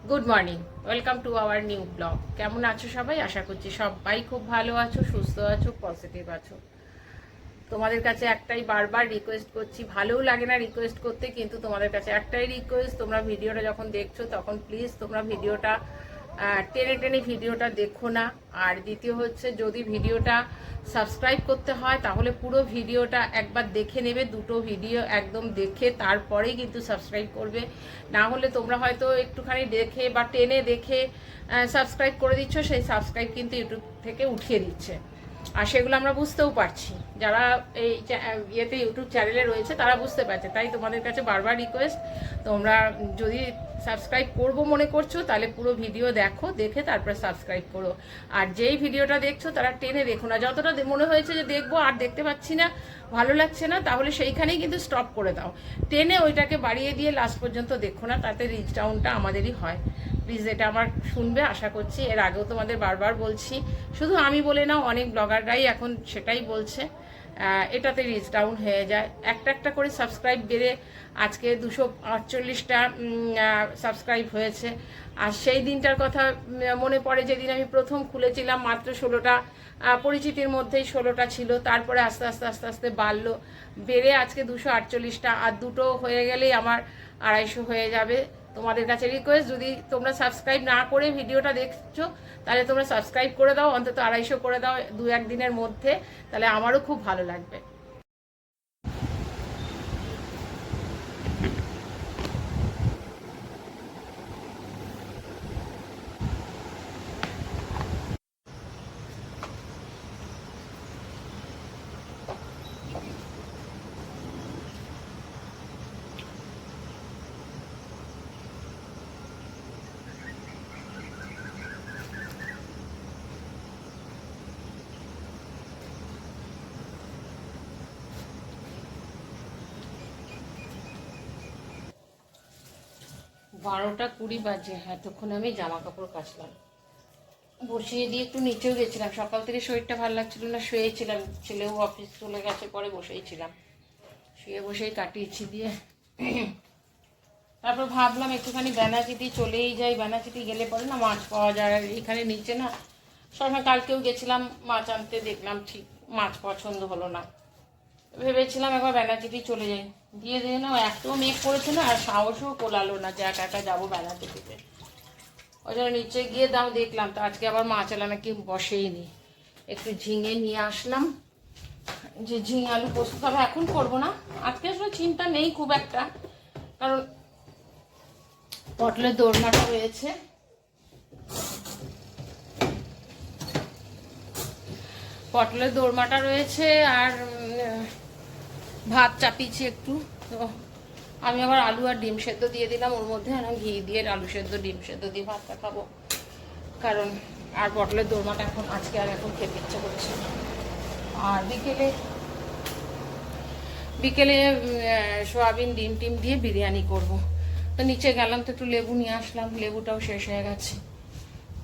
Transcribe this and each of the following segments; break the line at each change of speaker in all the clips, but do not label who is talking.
Good morning, welcome to our new blog. কেমন আছো সবাই? আশা করছি সবাই খুব ভালো আছো, সুস্থ আছো, পজিটিভ আছো। তোমাদের কাছে একটাই বারবার রিকোয়েস্ট করছি, ভালোও লাগে না রিকোয়েস্ট করতে, কিন্তু তোমাদের কাছে একটাই রিকোয়েস্ট, তোমরা ভিডিওটা যখন দেখছো তখন প্লিজ তোমরা ভিডিওটা টেনে টেনে ভিডিওটা দেখো না। আর দ্বিতীয় হচ্ছে, যদি ভিডিওটা সাবস্ক্রাইব করতে হয় তাহলে পুরো ভিডিওটা একবার দেখে নেবে, দুটো ভিডিও একদম দেখে তারপরেই কিন্তু সাবস্ক্রাইব করবে। না হলে তোমরা হয়তো একটুখানি দেখে বা টেনে দেখে সাবস্ক্রাইব করে দিচ্ছ, সেই সাবস্ক্রাইব কিন্তু ইউটিউব থেকে উঠিয়ে দিচ্ছে। আর সেগুলো আমরা বুঝতেও পারছি, যারা এই ইয়েতে ইউটিউব চ্যানেলে রয়েছে তারা বুঝতে পারছে। তাই তোমাদের কাছে বারবার রিকোয়েস্ট, তোমরা যদি সাবস্ক্রাইব করবো মনে করছো তাহলে পুরো ভিডিও দেখো, দেখে তারপরে সাবস্ক্রাইব করো। আর যেই ভিডিওটা দেখছো তারা টেনে দেখো না, যতটা মনে হয়েছে যে দেখবো আর দেখতে পাচ্ছি না, ভালো লাগছে না, তাহলে সেইখানেই কিন্তু স্টপ করে দাও। টেনে ওইটাকে বাড়িয়ে দিয়ে লাস্ট পর্যন্ত দেখো না, তাতে রিচ ডাউনটা আমাদেরই হয়। প্লিজ এটা আমার শুনবে আশা করছি। এর আগেও তোমাদের বারবার বলছি, শুধু আমি বলে নাও, অনেক ব্লগাররাই এখন সেটাই বলছে, এটাতে রিচ ডাউন হয়ে যায়। একটা একটা করে সাবস্ক্রাইব বেড়ে আজকে 248টা সাবস্ক্রাইব হয়েছে। আর সেই দিনটার কথা মনে পড়ে, যেদিন আমি প্রথম খুলেছিলাম, মাত্র 16টা পরিচিতির মধ্যেই 16টা ছিল, তারপরে আস্তে আস্তে আস্তে আস্তে বাড়লো, বেড়ে আজকে 248টা। আর দুটো হয়ে গেলেই আমার 250 হয়ে যাবে। তোমাদের কাছে রিকোয়েস্ট, যদি তোমরা সাবস্ক্রাইব না করে ভিডিওটা দেখছো তাহলে তোমরা সাবস্ক্রাইব করে দাও, অন্তত 250 করে দাও 2-1 দিনের মধ্যে, তাহলে আমারও খুব ভালো লাগবে। বারোটা 20 বাজে, এতক্ষণ আমি জামা কাপড় কাচলাম, বসিয়ে দিয়ে একটু নিচেও গেছিলাম। সকাল থেকে শরীরটা ভালো লাগছিল না, শুয়েছিলাম, ছেলেও অফিস চলে গেছে, পরে বসেই ছিলাম, শুয়ে বসেই কাটিয়েছি। দিয়ে তারপর ভাবলাম একটুখানি বেনাচিটি চলেই যাই, বেনাচিটি গেলে পরে না মাছ পাওয়া যায়। আর এখানে নিচে না সবসময়, কালকেও গেছিলাম মাছ আনতে, দেখলাম ঠিক মাছ পছন্দ হলো না, ভেবেছিলাম একবার বেনাচিটি চলে যাই। দিয়ে দিয়ে না এত মেঘ করেছে না, আর সাহসও কোলালো না যে একা একা যাবো বেনাচিটিতে। ওই জন্য নিচে গিয়ে দাম দেখলাম, তো আজকে আবার মাছ এলা নাকি বসেই নি। একটু ঝিঙে নিয়ে আসলাম, যে ঝিঙে আলু পোস্ত, তবে এখন করবো না, আজকে আসলে চিন্তা নেই খুব একটা, কারণ পটলের দোরমাটা রয়েছে, পটলের দোরমাটা রয়েছে, আর ভাত চাপিয়েছি একটু। তো আমি আবার আলু আর ডিম সেদ্ধ দিয়ে দিলাম ওর মধ্যে, আর ঘি দিয়ে আলু সেদ্ধ ডিম সেদ্ধ দিয়ে ভাতটা খাবো, কারণ আর পটলের দোরমাটা এখন আজকে আর এখন খেতে ইচ্ছে করছে। আর বিকেলে বিকেলে সোয়াবিন ডিম টিম দিয়ে বিরিয়ানি করব। তো নিচে গেলাম, তো একটু লেবু নিয়ে আসলাম, লেবুটাও শেষ হয়ে গেছে,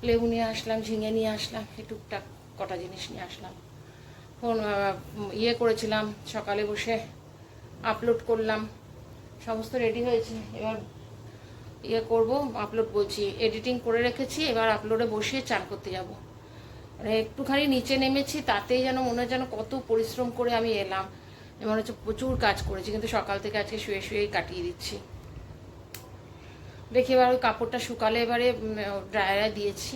লেবু নিয়ে আসলাম, ঝিঙে নিয়ে আসলাম, এই টুকটাক কটা জিনিস নিয়ে আসলাম। ফোন ইয়ে করেছিলাম সকালে, বসে আপলোড করলাম, সমস্ত রেডি হয়েছে, এবার ইয়ে করব, আপলোড বলছি, এডিটিং করে রেখেছি, এবার আপলোডে বসিয়ে চান করতে যাব। মানে একটুখানি নিচে নেমেছি, তাতেই যেন মনে হয় যেন কত পরিশ্রম করে আমি এলাম, মনে হচ্ছে প্রচুর কাজ করেছি, কিন্তু সকাল থেকে আজকে শুয়ে শুয়েই কাটিয়ে দিচ্ছি। দেখি এবার ওই কাপড়টা শুকালে এবারে ড্রায়ারে দিয়েছি,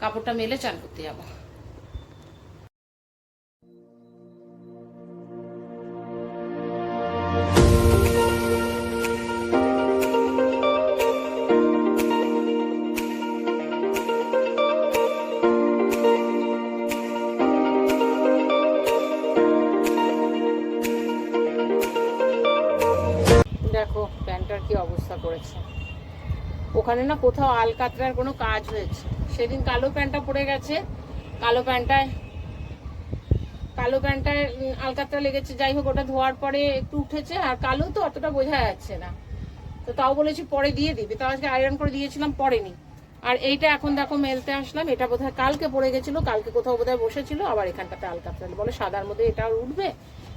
কাপড়টা মেলে চান করতে যাবো। দেখো প্যান্টটার কি অবস্থা করেছে, ওখানে না কোথাও আলকাতরার কোনো কাজ হয়েছে। সেদিন কালো প্যান্টটা পরে গেছে, কালো প্যান্টটায় আলকাতরা লেগেছে, যাই হোক ওটা ধোয়ার পরে একটু উঠেছে, আর কালো তো অতটা বোঝা যাচ্ছে না, তো তাও বলেছি পরে দিয়ে দিবে, তাও আজকে আয়রন করে দিয়েছিলাম, পরেনি। আর এইটা এখন দেখো মেলতে আসলাম, এটা বোধহয় কালকে পরে গেছিলো, কালকে কোথাও বোধহয় বসেছিল, আবার এখানটাতে আলকাতরা বলে সাদার মধ্যে এটা উঠবে।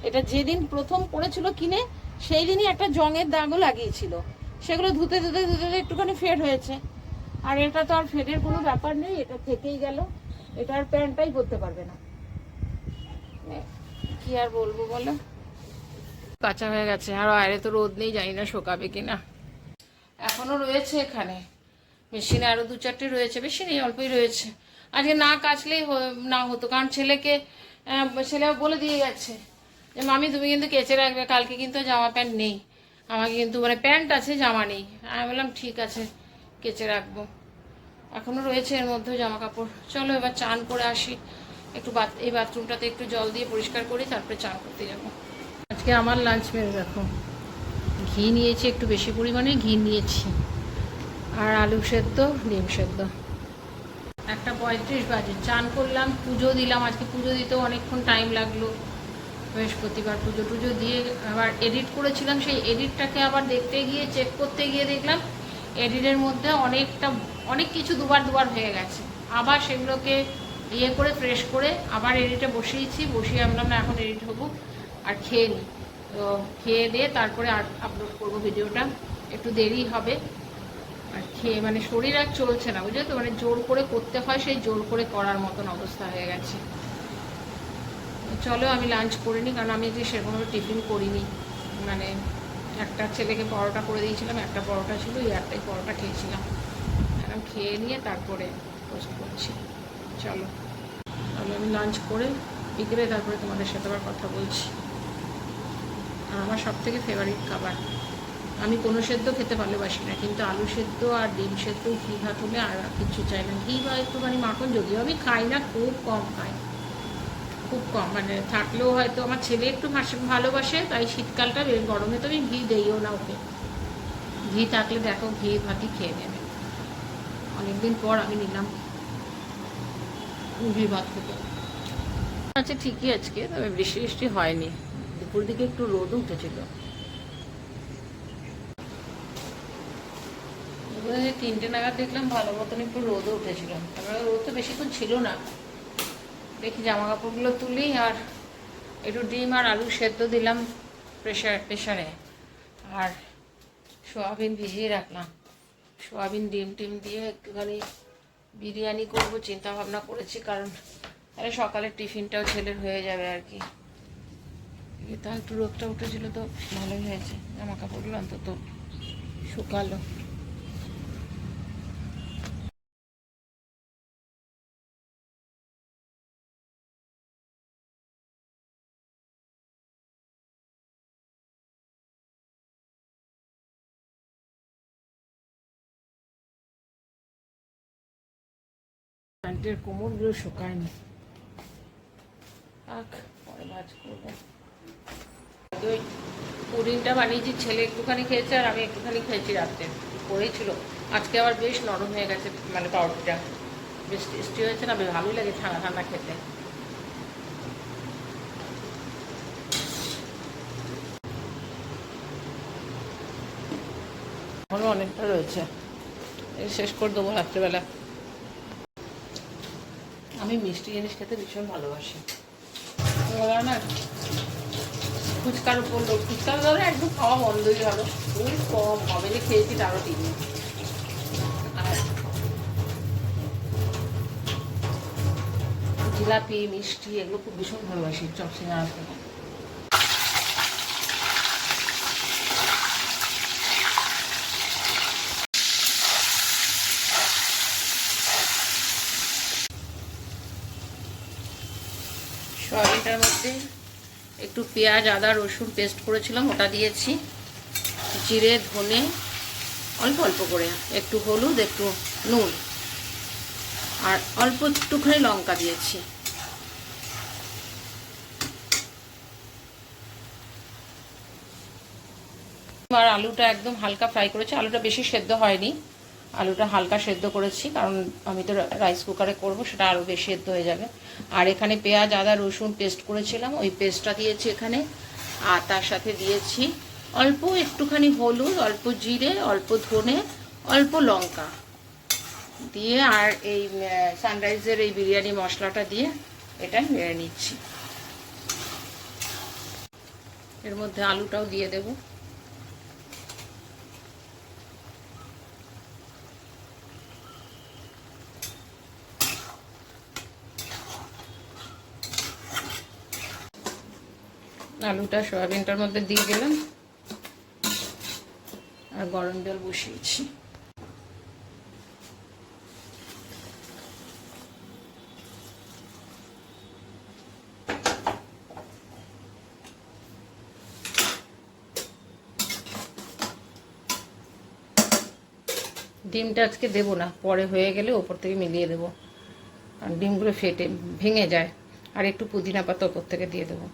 এটা যেদিন প্রথম পড়েছিল কিনে, সেই দিনই একটা জঙের দাগও লাগিয়েছিল, সেগুলো ধুতে ধুতে ধুতে একটুখানি ফেড হয়েছে, আর এটা তো আর ফেডের কোনো ব্যাপার নেই, এটা থেকেই গেল, এটার প্যান্টটাই পরতে পারবে না, কি আর বলবো বলো। কাঁচা হয়ে গেছে, আর বাইরে তো রোদ নেই, জানি না শোকাবে কিনা। এখনো রয়েছে এখানে মেশিনে, আরো 2-4টে রয়েছে, বেশি নেই, অল্পই রয়েছে। আজকে না কাচলেই না হতো, কারণ ছেলে বলে দিয়ে গেছে যে মামি তুমি কিন্তু কেচে রাখবে, কালকে কিন্তু জামা প্যান্ট নেই, আমাকে কিন্তু মানে প্যান্ট আছে জামা নেই। আমি বললাম ঠিক আছে কেচে রাখবো, এখনো রয়েছে এর মধ্যেও জামা কাপড়। চলো এবার চান করে আসি, একটু এই বাথরুমটাতে একটু জল দিয়ে পরিষ্কার করি, তারপরে চান করতে যাবো। আজকে আমার লাঞ্চ মেনু দেখো, ঘি নিয়েছি, একটু বেশি পরিমাণে ঘি নিয়েছি, আর আলু সেদ্ধ, ডিম সেদ্ধ। 1:35 বাজে, চান করলাম, পুজো দিলাম, আজকে পুজো দিতেও অনেকক্ষণ টাইম লাগলো, বৃহস্পতিবার পুজো টুজো দিয়ে আবার এডিট করেছিলাম, সেই এডিটটাকে আবার দেখতে গিয়ে চেক করতে গিয়ে দেখলাম এডিটের মধ্যে অনেক কিছু দুবার হয়ে গেছে, আবার সেগুলোকে করে ফ্রেশ করে আবার এডিটে বসিয়ে আমরা না এখন এডিট হবো আর খেয়ে নিই। তো খেয়ে দিয়ে তারপরে আর আপলোড করবো ভিডিওটা, একটু দেরি হবে। আর খেয়ে মানে শরীর আর চলছে না, বুঝলে তো, মানে জোর করে করতে হয়, সেই জোর করে করার মতন অবস্থা হয়ে গেছে। চলো আমি লাঞ্চ করে নিই, কারণ আমি যে সেরকমভাবে টিফিন করিনি, মানে একটা ছেলেকে পরোটা করে দিয়েছিলাম, একটা পরোটা ছিল, এই একটাই পরোটা খেয়েছিলাম, এখন খেয়ে নিয়ে তারপরে পোস্ট করছি। চলো তাহলে আমি লাঞ্চ করে বিকেলে তারপরে তোমাদের সাথে আবার কথা বলছি। আর আমার সবথেকে ফেভারিট খাবার, আমি কোনো সেদ্ধ খেতে ভালোবাসি না, কিন্তু আলু সেদ্ধ আর ডিম সেদ্ধ ঘি ভাত হলে আর কিছু চাই না, ঘি বা একটুখানি মাখন, যদিও আমি খাই না, খুব কম খাই, খুব কম, মানে থাকলেও হয়তো আমার ছেলে একটু ভালোবাসে, তাই শীতকালটা, গরমে তো আমি ঘি দেইও না ওকে, ঘি থাকলে দেখো ঘি ভাতই খেয়ে নেবে। অনেকদিন পর আমি নিলাম ঘি ভাত খেতে। আচ্ছা ঠিকই, আজকে তবে বৃষ্টি হয়নি, দুপুর দিকে একটু রোদ উঠেছিল, 3টে নাগাদ দেখলাম ভালো মতন একটু রোদও উঠেছিল, তারপরে রোদ তো বেশিক্ষণ ছিল না। দেখি জামা কাপড়গুলো তুলি, আর একটু ডিম আর আলু সেদ্ধ দিলাম প্রেশারে, আর সোয়াবিন ভিজিয়ে রাখলাম, সোয়াবিন ডিম টিম দিয়ে একটুখানি বিরিয়ানি করবো চিন্তা ভাবনা করেছি, কারণ তাহলে সকালের টিফিনটাও ছেলের হয়ে যাবে আর কি। তা একটু রোদটা উঠেছিল তো ভালোই হয়েছে, জামা কাপড়গুলো অন্তত শুকালো। প্যান্টের কোমরগুলো শুকায়নি, পরে ভাজ করবো। ওই পুডিংটা বানিয়েছি, ছেলে একটুখানি খেয়েছে আর আমি একটুখানি খেয়েছি, রাত্রে পরেই ছিল, আজকে আবার বেশ নরম হয়ে গেছে, মানে পাউরুটিটা বেশ টেস্টি হয়েছে না, বেশ ভালোই লাগে ঠান্ডা ঠান্ডা খেতে। এখনো অনেকটা রয়েছে, শেষ করে দেবো রাত্রেবেলা। আমি মিষ্টি জিনিস খেতে ভীষণ ভালোবাসি, না ফুচকার উপর ফুচকার ধরো একদম খাওয়া বন্ধই হবে, খুবই কম হবে, যে খেয়েছি তারও ঠিক নেই। আর জিলাপি মিষ্টি এগুলো খুব ভীষণ ভালোবাসি, চপসিঙ্গা আসতে। সয়াবিনটার মধ্যে একটু পেঁয়াজ আদা রসুন পেস্ট করেছিলাম, ওটা দিয়েছি, জিরে ধনে অল্প অল্প করে, একটু হলুদ একটু নুন আর অল্প একটুখানি লঙ্কা দিয়েছি। আর আলুটা একদম হালকা ফ্রাই করেছি, আলুটা বেশি সেদ্ধ হয়নি, আলুটা হালকা সেদ্ধ করেছি, কারণ আমি তো রাইস কুকারে করবো, সেটা আরও বেশি সেদ্ধ হয়ে যাবে। আর এখানে পেঁয়াজ আদা রসুন পেস্ট করেছিলাম, ওই পেস্টটা দিয়েছি এখানে, আর তার সাথে দিয়েছি অল্প একটুখানি হলুদ, অল্প জিরে, অল্প ধনে, অল্প লঙ্কা দিয়ে, আর এই সানরাইজের এই বিরিয়ানি মশলাটা দিয়ে এটা নেড়ে নিচ্ছি। এর মধ্যে আলুটাও দিয়ে দেবো। আলুটা সয়াবিনটার মধ্যে দিয়ে দিলাম আর গরম জল বসিয়েছি। ডিমটা আজকে দেবো না, পরে হয়ে গেলে ওপর থেকে মিলিয়ে দেবো, আর ডিমগুলো ফেটে ভেঙে যায়। আর একটু পুদিনা পাতা ওপর থেকে দিয়ে দেবো।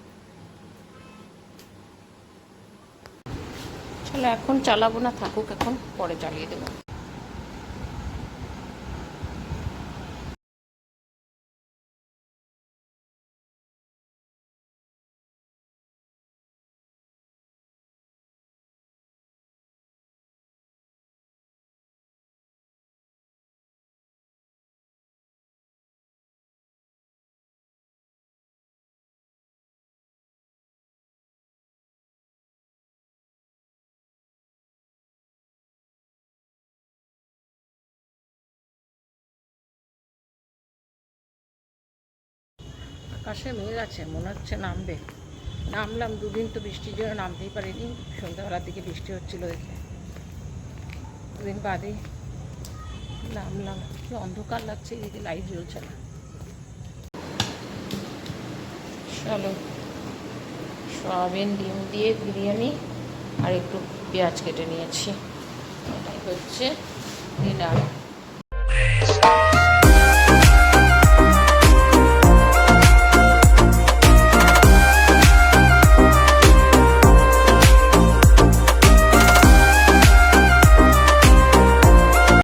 চলো এখন চালাবো না, থাকুক, এখন পরে চালিয়ে দেবো। আকাশে মেঘ আছে, মনে হচ্ছে নামবে। নামলাম, দুদিন তো বৃষ্টির জন্য নামতেই পারিনি, সন্ধ্যাবেলার দিকে বৃষ্টি হচ্ছিল দেখে, দুদিন বাদেই নামলাম। কি অন্ধকার লাগছে, এদিকে লাইট জ্বলছে না। চলো, সয়াবিন ডিম দিয়ে বিরিয়ানি আর একটু পেঁয়াজ কেটে নিয়েছি, এটাই হচ্ছে ডিনার।